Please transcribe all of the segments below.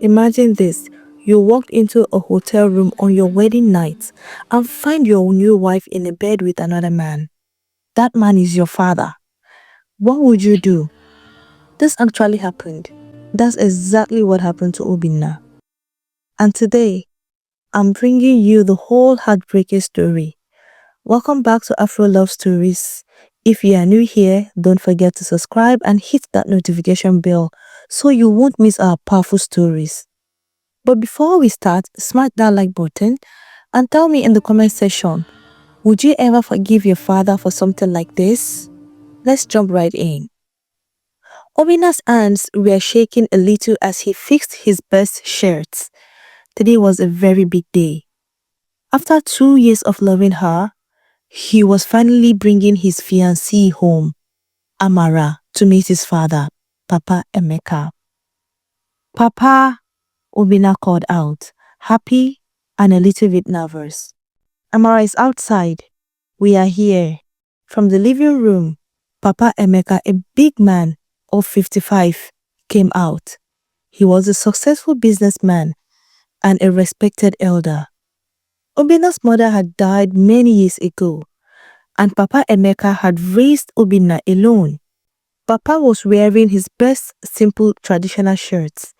Imagine this. You walked into a hotel room on your wedding night and find your new wife in a bed with another man. That man is your father. What would you do? This actually happened. That's exactly what happened to Obinna. And today, I'm bringing you the whole heartbreaking story. Welcome back to Afro Love Stories. If you are new here, don't forget to subscribe and hit that notification bell so you won't miss our powerful stories. But before we start, smash that like button and tell me in the comment section, would you ever forgive your father for something like this? Let's jump right in. Obinna's hands were shaking a little as he fixed his best shirt. Today was a very big day. After 2 years of loving her, he was finally bringing his fiancée home, Amara, to meet his father, Papa Emeka. Papa, Obinna called out, happy and a little bit nervous. Amara is outside. We are here. From the living room, Papa Emeka, a big man of 55, came out. He was a successful businessman and a respected elder. Obinna's mother had died many years ago, and Papa Emeka had raised Obinna alone. Papa was wearing his best simple traditional shirts.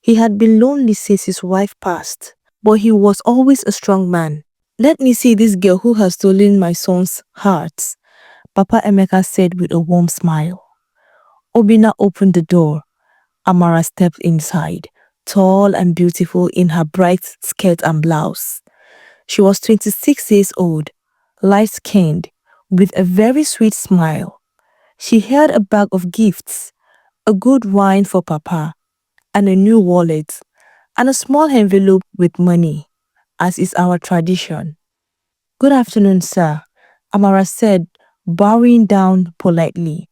He had been lonely since his wife passed, but he was always a strong man. Let me see this girl who has stolen my son's heart, Papa Emeka said with a warm smile. Obinna opened the door. Amara stepped inside, tall and beautiful in her bright skirt and blouse. She was 26 years old, light-skinned, with a very sweet smile. She held a bag of gifts, a good wine for Papa, and a new wallet, and a small envelope with money, as is our tradition. Good afternoon, sir, Amara said, bowing down politely.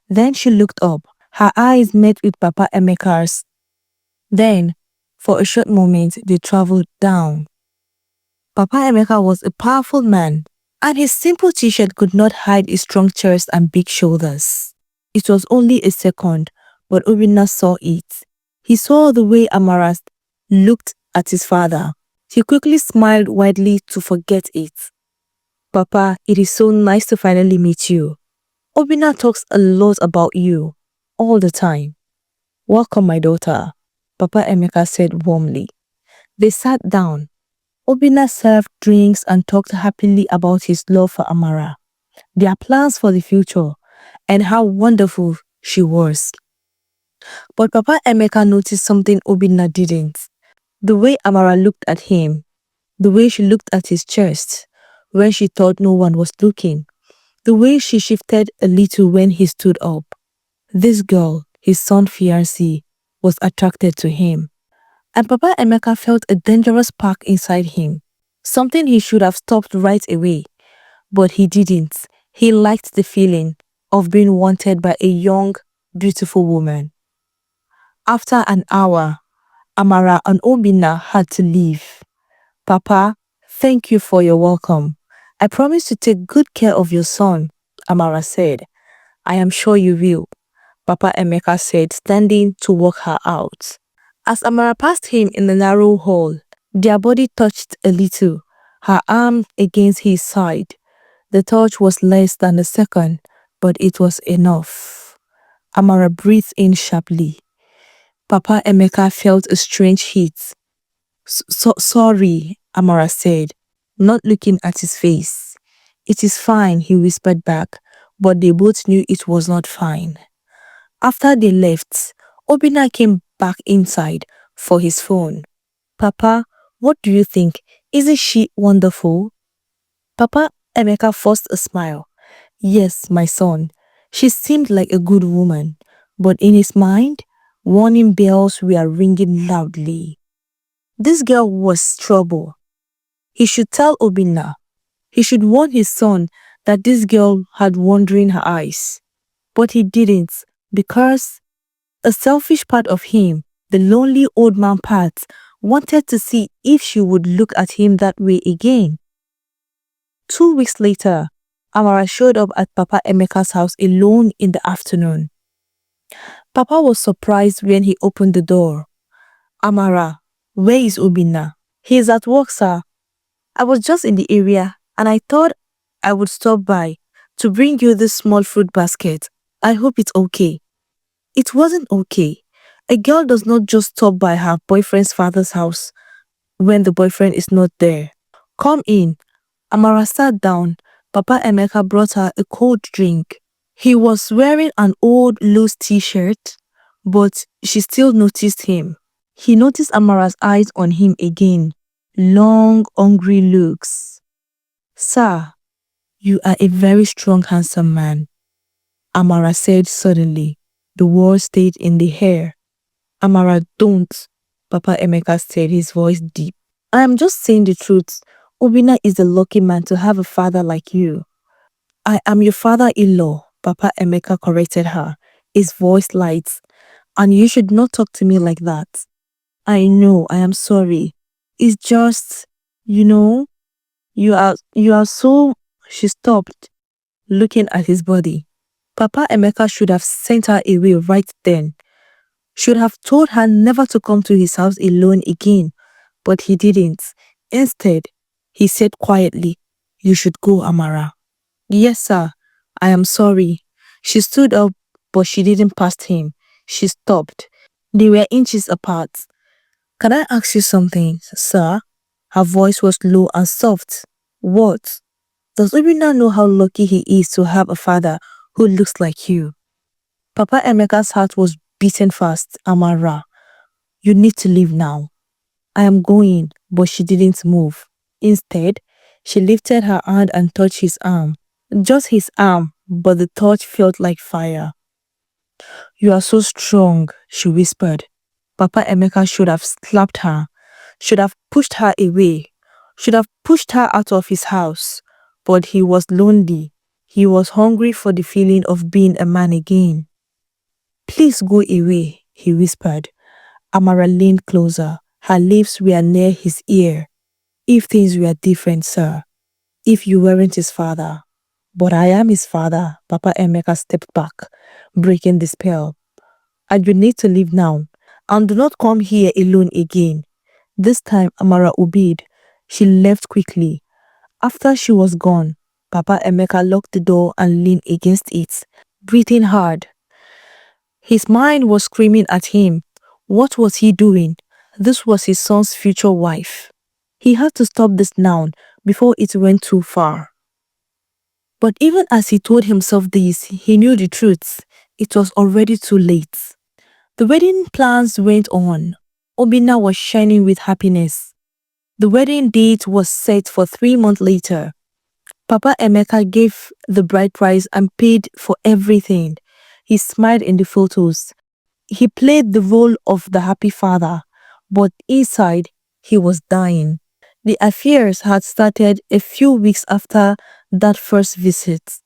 Then she looked up. Her eyes met with Papa Emeka's. Then, for a short moment, they traveled down. Papa Emeka was a powerful man, and his simple t-shirt could not hide his strong chest and big shoulders. It was only a second, but Obinna saw it. He saw the way Amara looked at his father. He quickly smiled widely to forget it. Papa, it is so nice to finally meet you. Obinna talks a lot about you, all the time. Welcome, my daughter, Papa Emeka said warmly. They sat down. Obinna served drinks and talked happily about his love for Amara, their plans for the future, and how wonderful she was. But Papa Emeka noticed something Obinna didn't. The way Amara looked at him, the way she looked at his chest when she thought no one was looking, the way she shifted a little when he stood up. This girl, his son's fiancée, was attracted to him. And Papa Emeka felt a dangerous spark inside him, something he should have stopped right away. But he didn't. He liked the feeling of being wanted by a young, beautiful woman. After an hour, Amara and Obinna had to leave. Papa, thank you for your welcome. I promise to take good care of your son, Amara said. I am sure you will, Papa Emeka said, standing to walk her out. As Amara passed him in the narrow hall, their body touched a little, her arm against his side. The touch was less than a second, but it was enough. Amara breathed in sharply. Papa Emeka felt a strange heat. Sorry, Amara said, not looking at his face. It is fine, he whispered back, but they both knew it was not fine. After they left, Obinna came back inside for his phone. Papa, what do you think? Isn't she wonderful? Papa Emeka forced a smile. Yes, my son. She seemed like a good woman, but in his mind, warning bells were ringing loudly. This girl was trouble. He should tell Obinna. He should warn his son that this girl had wandering her eyes. But he didn't, because a selfish part of him, the lonely old man part, wanted to see if she would look at him that way again. 2 weeks later, Amara showed up at Papa Emeka's house alone in the afternoon. Papa was surprised when he opened the door. Amara, where is Obinna? He is at work, sir. I was just in the area and I thought I would stop by to bring you this small fruit basket. I hope it's okay. It wasn't okay. A girl does not just stop by her boyfriend's father's house when the boyfriend is not there. Come in. Amara sat down. Papa Emeka brought her a cold drink. He was wearing an old loose t-shirt, but she still noticed him. He noticed Amara's eyes on him again. Long, hungry looks. Sir, you are a very strong, handsome man, Amara said suddenly. The words stayed in the air. Amara, don't, Papa Emeka said, his voice deep. I am just saying the truth. Obinna is a lucky man to have a father like you. I am your father-in-law, Papa Emeka corrected her, his voice light. And you should not talk to me like that. I know, I am sorry. It's just, you know, you are so... She stopped, looking at his body. Papa Emeka should have sent her away right then. Should have told her never to come to his house alone again, but he didn't. Instead, he said quietly, "You should go, Amara." "Yes, sir. I am sorry." She stood up, but she didn't pass him. She stopped. They were inches apart. "Can I ask you something, sir?" Her voice was low and soft. "What?" "Does Obinna know how lucky he is to have a father who looks like you?" Papa Emeka's heart was beating fast. "Amara, you need to leave now." "I am going," but she didn't move. Instead, she lifted her hand and touched his arm. Just his arm, but the touch felt like fire. "You are so strong," she whispered. Papa Emeka should have slapped her, should have pushed her away, should have pushed her out of his house. But he was lonely. He was hungry for the feeling of being a man again. "Please go away," he whispered. Amara leaned closer. Her lips were near his ear. "If things were different, sir. If you weren't his father." "But I am his father." Papa Emeka stepped back, breaking the spell. "And you need to leave now. And do not come here alone again." This time Amara obeyed. She left quickly. After she was gone, Papa Emeka locked the door and leaned against it, breathing hard. His mind was screaming at him. What was he doing? This was his son's future wife. He had to stop this now before it went too far. But even as he told himself this, he knew the truth. It was already too late. The wedding plans went on. Obinna was shining with happiness. The wedding date was set for 3 months later. Papa Emeka gave the bride price and paid for everything. He smiled in the photos. He played the role of the happy father, but inside, he was dying. The affairs had started a few weeks after that first visit.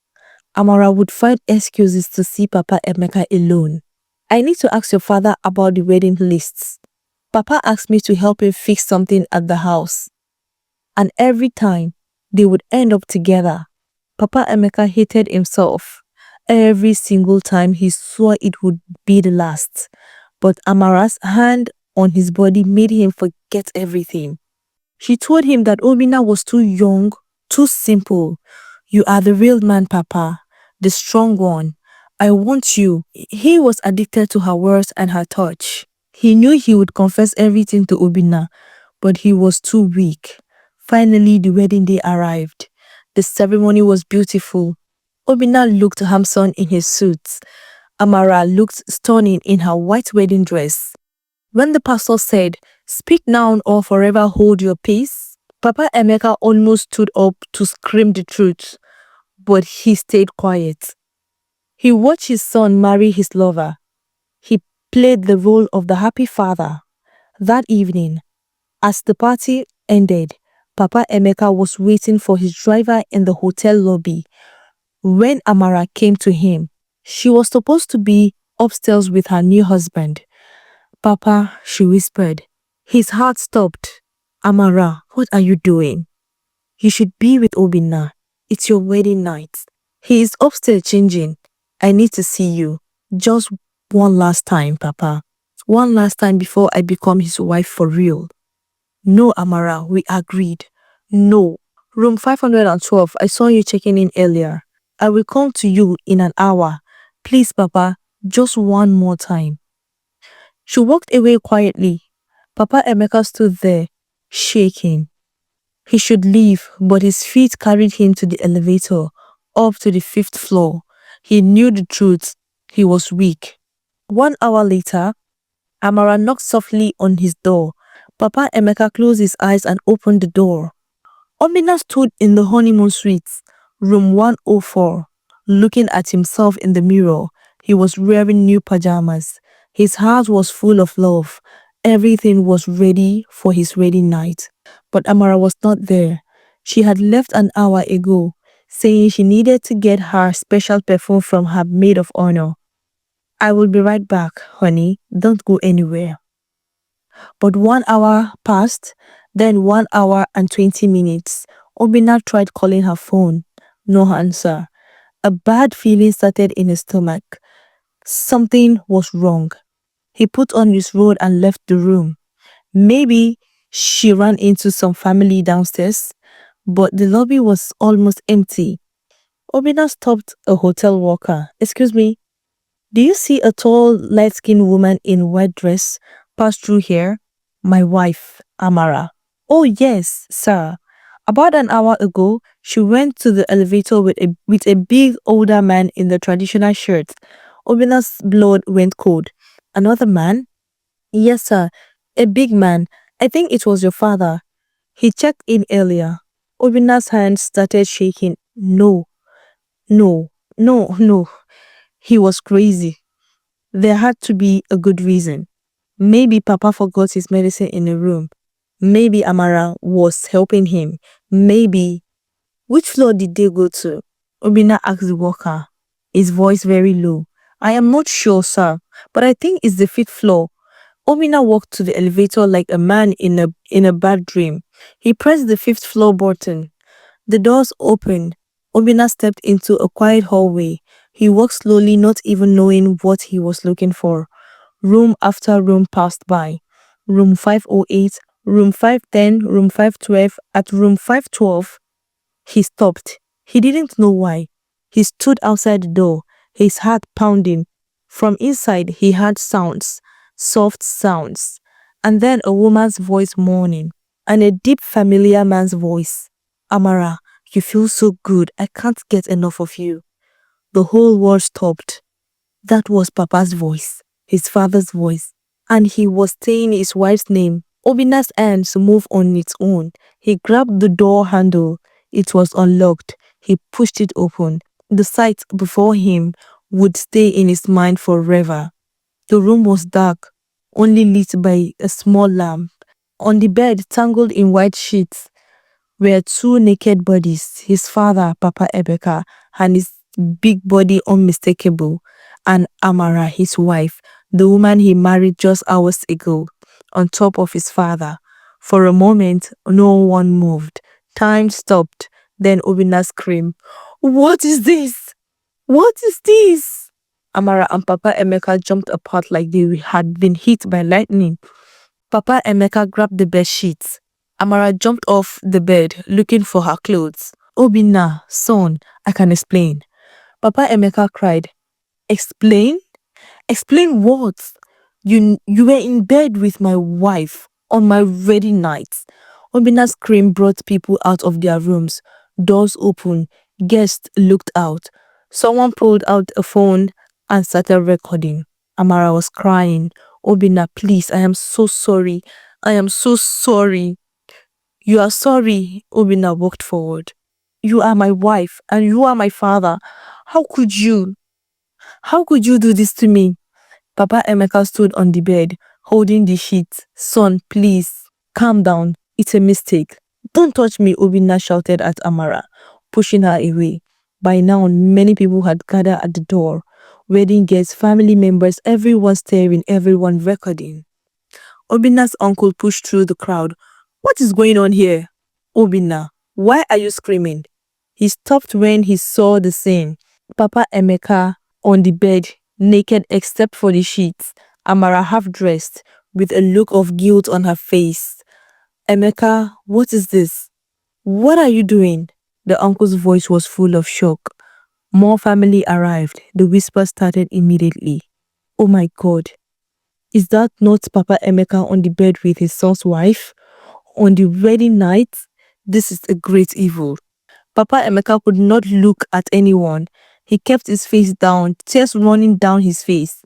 Amara would find excuses to see Papa Emeka alone. "I need to ask your father about the wedding lists. Papa asked me to help him fix something at the house." And every time, they would end up together. Papa Emeka hated himself. Every single time he swore it would be the last. But Amara's hand on his body made him forget everything. She told him that Obinna was too young, too simple. "You are the real man, Papa, the strong one. I want you." He was addicted to her words and her touch. He knew he would confess everything to Obinna, but he was too weak. Finally, the wedding day arrived. The ceremony was beautiful. Obinna looked handsome in his suit. Amara looked stunning in her white wedding dress. When the pastor said, "Speak now or forever hold your peace," Papa Emeka almost stood up to scream the truth, but he stayed quiet. He watched his son marry his lover. He played the role of the happy father. That evening, as the party ended, Papa Emeka was waiting for his driver in the hotel lobby. When Amara came to him, she was supposed to be upstairs with her new husband. "Papa," she whispered. His heart stopped. "Amara, what are you doing? You should be with Obinna. It's your wedding night." "He is upstairs changing. I need to see you. Just one last time, Papa." One last time before I become his wife for real. No, Amara, we agreed. No. Room 512, I saw you checking in earlier. I will come to you in an hour. Please, Papa, just one more time. She walked away quietly. Papa Emeka stood there, shaking. He should leave, but his feet carried him to the elevator, up to the fifth floor. He knew the truth. He was weak. 1 hour later, Amara knocked softly on his door. Papa Emeka closed his eyes and opened the door. Obinna stood in the honeymoon suite, room 104, looking at himself in the mirror. He was wearing new pajamas. His heart was full of love. Everything was ready for his wedding night. But Amara was not there. She had left an hour ago, saying she needed to get her special perfume from her maid of honor. I will be right back, honey. Don't go anywhere. But 1 hour passed, then 1 hour and 20 minutes. Obinna tried calling her phone. No answer. A bad feeling started in his stomach. Something was wrong. He put on his robe and left the room. Maybe she ran into some family downstairs, but the lobby was almost empty. Obinna stopped a hotel worker. Excuse me, do you see a tall, light-skinned woman in white dress pass through here? My wife, Amara. Oh yes, sir. About an hour ago, she went to the elevator with a big older man in the traditional shirt. Obina's blood went cold. Another man? Yes, sir. A big man. I think it was your father. He checked in earlier. Obina's hands started shaking. No, no, no, no. He was crazy. There had to be a good reason. Maybe Papa forgot his medicine in a room. Maybe Amara was helping him. Maybe. Which floor did they go to? Obinna asked the worker, his voice very low. I am not sure, sir, but I think it's the fifth floor. Obinna walked to the elevator like a man in a bad dream. He pressed the fifth floor button. The doors opened. Obinna stepped into a quiet hallway. He walked slowly, not even knowing what he was looking for. Room after room passed by. Room 508, room 510, room 512. At room 512, he stopped. He didn't know why. He stood outside the door, his heart pounding. From inside, he heard sounds, soft sounds, and then a woman's voice moaning, and a deep, familiar man's voice. Amara, you feel so good. I can't get enough of you. The whole world stopped. That was Papa's voice, his father's voice, and he was saying his wife's name. Obina's hands moved on its own. He grabbed the door handle. It was unlocked. He pushed it open. The sight before him would stay in his mind forever. The room was dark, only lit by a small lamp. On the bed, tangled in white sheets, were two naked bodies, his father, Papa Emeka, and his big body unmistakable, and Amara, his wife, the woman he married just hours ago, on top of his father. For a moment, no one moved. Time stopped. Then Obinna screamed, What is this? What is this? Amara and Papa Emeka jumped apart like they had been hit by lightning. Papa Emeka grabbed the bed sheets. Amara jumped off the bed, looking for her clothes. Obinna, son, I can explain. Papa Emeka cried, Explain? Explain what? You were in bed with my wife on my wedding night. Obinna's scream brought people out of their rooms. Doors opened. Guests looked out. Someone pulled out a phone and started recording. Amara was crying. Obinna, please, I am so sorry. I am so sorry. You are sorry, Obinna walked forward. You are my wife and you are my father. How could you? How could you do this to me? Papa Emeka stood on the bed, holding the sheet. Son, please, calm down. It's a mistake. Don't touch me, Obinna shouted at Amara, pushing her away. By now, many people had gathered at the door. Wedding guests, family members, everyone staring, everyone recording. Obinna's uncle pushed through the crowd. What is going on here? Obinna, why are you screaming? He stopped when he saw the scene. Papa Emeka on the bed, naked except for the sheets. Amara half dressed, with a look of guilt on her face. Emeka, what is this? What are you doing? The uncle's voice was full of shock. More family arrived. The whisper started immediately. Oh my God, is that not Papa Emeka on the bed with his son's wife? On the wedding night? This is a great evil. Papa Emeka could not look at anyone. He kept his face down, tears running down his face.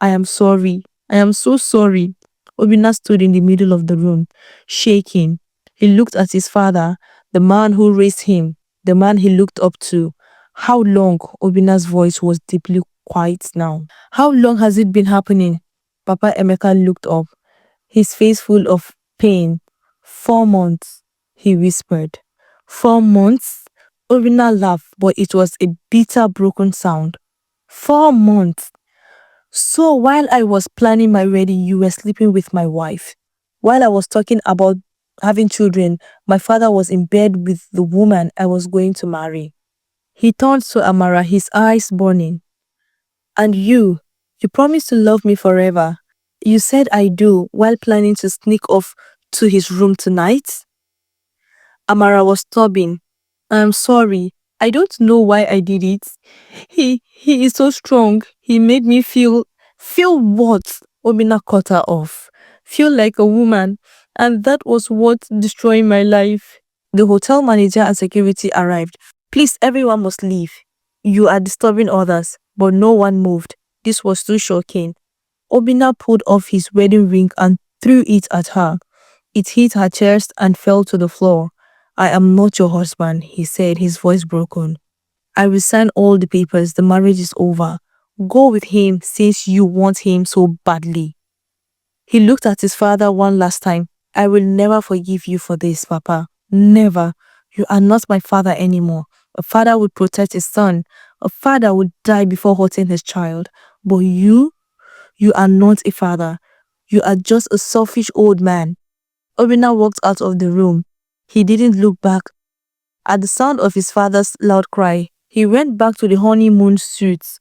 I am sorry. I am so sorry. Obinna stood in the middle of the room, shaking. He looked at his father, the man who raised him, the man he looked up to. How long? Obinna's voice was deeply quiet now. How long has it been happening? Papa Emeka looked up, his face full of pain. 4 months, he whispered. 4 months? Obinna laughed, but it was a bitter, broken sound. 4 months. So while I was planning my wedding, you were sleeping with my wife. While I was talking about having children, my father was in bed with the woman I was going to marry. He turned to Amara, his eyes burning. And you promised to love me forever. You said I do while planning to sneak off to his room tonight? Amara was sobbing. I'm sorry. I don't know why I did it. He is so strong. He made me feel what? Obina cut her off. Feel like a woman. And that was what destroyed my life. The hotel manager and security arrived. Please, everyone must leave. You are disturbing others. But no one moved. This was too shocking. Obina pulled off his wedding ring and threw it at her. It hit her chest and fell to the floor. I am not your husband, he said, his voice broken. I will sign all the papers. The marriage is over. Go with him since you want him so badly. He looked at his father one last time. I will never forgive you for this, Papa. Never. You are not my father anymore. A father would protect his son. A father would die before hurting his child. But you are not a father. You are just a selfish old man. Obinna walked out of the room. He didn't look back. At the sound of his father's loud cry, he went back to the honeymoon suite,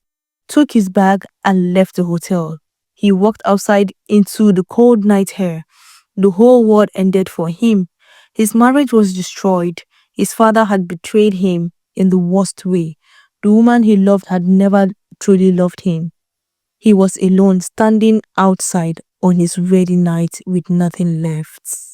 took his bag, and left the hotel. He walked outside into the cold night air. The whole world ended for him. His marriage was destroyed. His father had betrayed him in the worst way. The woman he loved had never truly loved him. He was alone, standing outside on his wedding night with nothing left.